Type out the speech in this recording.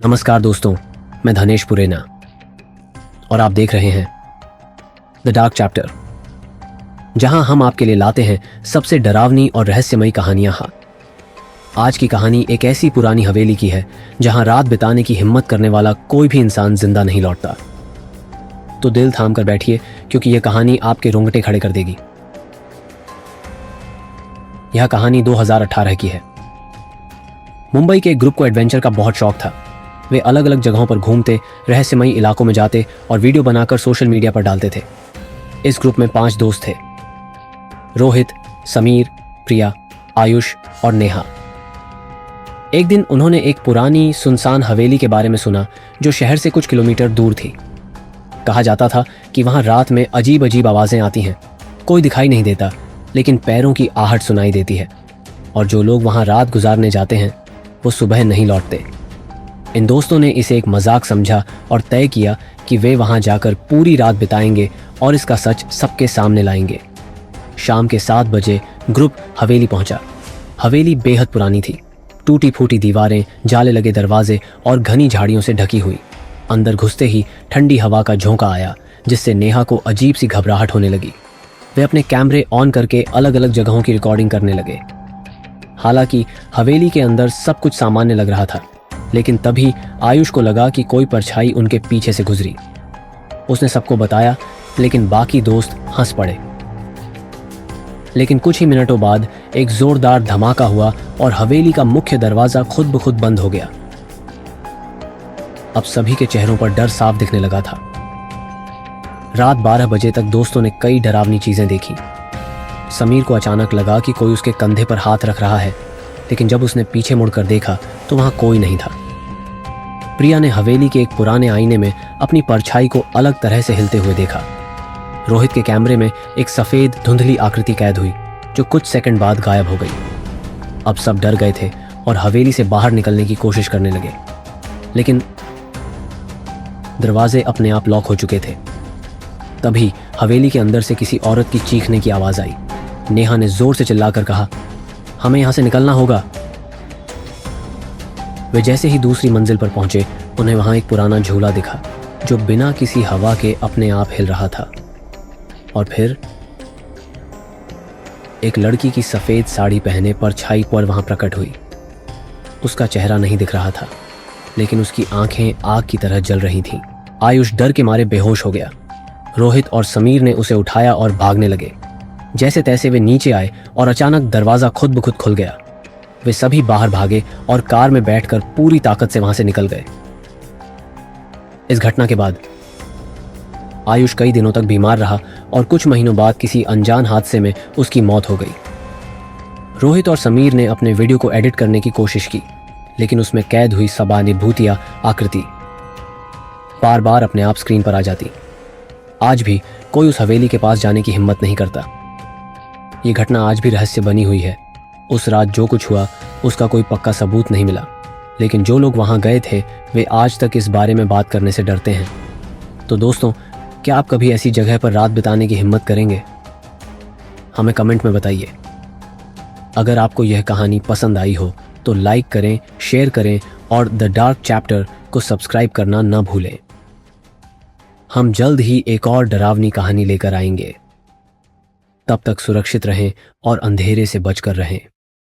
नमस्कार दोस्तों, मैं धनेश पुरेना और आप देख रहे हैं द डार्क चैप्टर, जहां हम आपके लिए लाते हैं सबसे डरावनी और रहस्यमयी कहानियां। आज की कहानी एक ऐसी पुरानी हवेली की है जहां रात बिताने की हिम्मत करने वाला कोई भी इंसान जिंदा नहीं लौटता। तो दिल थाम कर बैठिए, क्योंकि यह कहानी आपके रोंगटे खड़े कर देगी। यह कहानी 2018 की है। मुंबई के एक ग्रुप को एडवेंचर का बहुत शौक था। वे अलग अलग जगहों पर घूमते, रहस्यमयी इलाकों में जाते और वीडियो बनाकर सोशल मीडिया पर डालते थे। इस ग्रुप में 5 दोस्त थे: रोहित, समीर, प्रिया, आयुष और नेहा। एक दिन उन्होंने एक पुरानी सुनसान हवेली के बारे में सुना जो शहर से कुछ किलोमीटर दूर थी। कहा जाता था कि वहां रात में अजीब अजीब आवाजें आती हैं। कोई दिखाई नहीं देता, लेकिन पैरों की आहट सुनाई देती है, और जो लोग वहां रात गुजारने जाते हैं वो सुबह नहीं लौटते। इन दोस्तों ने इसे एक मजाक समझा और तय किया कि वे वहां जाकर पूरी रात बिताएंगे और इसका सच सबके सामने लाएंगे। शाम के 7 बजे ग्रुप हवेली पहुंचा। हवेली बेहद पुरानी थी। टूटी फूटी दीवारें, जाले लगे दरवाजे और घनी झाड़ियों से ढकी हुई। अंदर घुसते ही ठंडी हवा का झोंका आया, जिससे नेहा को अजीब सी घबराहट होने लगी। वे अपने कैमरे ऑन करके अलग अलग जगहों की रिकॉर्डिंग करने लगे। हालांकि हवेली के अंदर सब कुछ सामान्य लग रहा था, लेकिन तभी आयुष को लगा कि कोई परछाई उनके पीछे से गुजरी। उसने सबको बताया, लेकिन बाकी दोस्त हंस पड़े। लेकिन कुछ ही मिनटों बाद एक जोरदार धमाका हुआ और हवेली का मुख्य दरवाजा खुद ब खुद बंद हो गया। अब सभी के चेहरों पर डर साफ दिखने लगा था। रात 12 बजे तक दोस्तों ने कई डरावनी चीजें देखी। समीर को अचानक लगा कि कोई उसके कंधे पर हाथ रख रहा है, लेकिन जब उसने पीछे मुड़कर देखा तो वहां कोई नहीं था। प्रिया ने हवेली के एक पुराने आईने में अपनी परछाई को अलग तरह से हिलते हुए देखा। रोहित के कैमरे में एक सफेद धुंधली आकृति कैद हुई, जो कुछ सेकंड बाद गायब हो गई। अब सब डर गए थे और हवेली से बाहर निकलने की कोशिश करने लगे, लेकिन दरवाजे अपने आप लॉक हो चुके थे। तभी हवेली के अंदर से किसी औरत की चीखने की आवाज आई। नेहा ने जोर से चिल्लाकर कहा, हमें यहां से निकलना होगा। वे जैसे ही दूसरी मंजिल पर पहुंचे, उन्हें वहां एक पुराना झूला दिखा जो बिना किसी हवा के अपने आप हिल रहा था। और फिर एक लड़की की सफेद साड़ी पहने परछाई पर वहां प्रकट हुई। उसका चेहरा नहीं दिख रहा था, लेकिन उसकी आंखें आग की तरह जल रही थीं। आयुष डर के मारे बेहोश हो गया। रोहित और समीर ने उसे उठाया और भागने लगे। जैसे तैसे वे नीचे आए और अचानक दरवाजा खुद ब खुद खुल गया। वे सभी बाहर भागे और कार में बैठकर पूरी ताकत से वहां से निकल गए। इस घटना के बाद आयुष कई दिनों तक बीमार रहा और कुछ महीनों बाद किसी अनजान हादसे में उसकी मौत हो गई। रोहित और समीर ने अपने वीडियो को एडिट करने की कोशिश की, लेकिन उसमें कैद हुई सबानुभूतियां आकृति बार बार अपने आप स्क्रीन पर आ जाती। आज भी कोई उस हवेली के पास जाने की हिम्मत नहीं करता। ये घटना आज भी रहस्य बनी हुई है। उस रात जो कुछ हुआ उसका कोई पक्का सबूत नहीं मिला, लेकिन जो लोग वहां गए थे वे आज तक इस बारे में बात करने से डरते हैं। तो दोस्तों, क्या आप कभी ऐसी जगह पर रात बिताने की हिम्मत करेंगे? हमें कमेंट में बताइए। अगर आपको यह कहानी पसंद आई हो तो लाइक करें, शेयर करें और द डार्क चैप्टर को सब्सक्राइब करना न भूलें। हम जल्द ही एक और डरावनी कहानी लेकर आएंगे। तब तक सुरक्षित रहें और अंधेरे से बचकर रहें।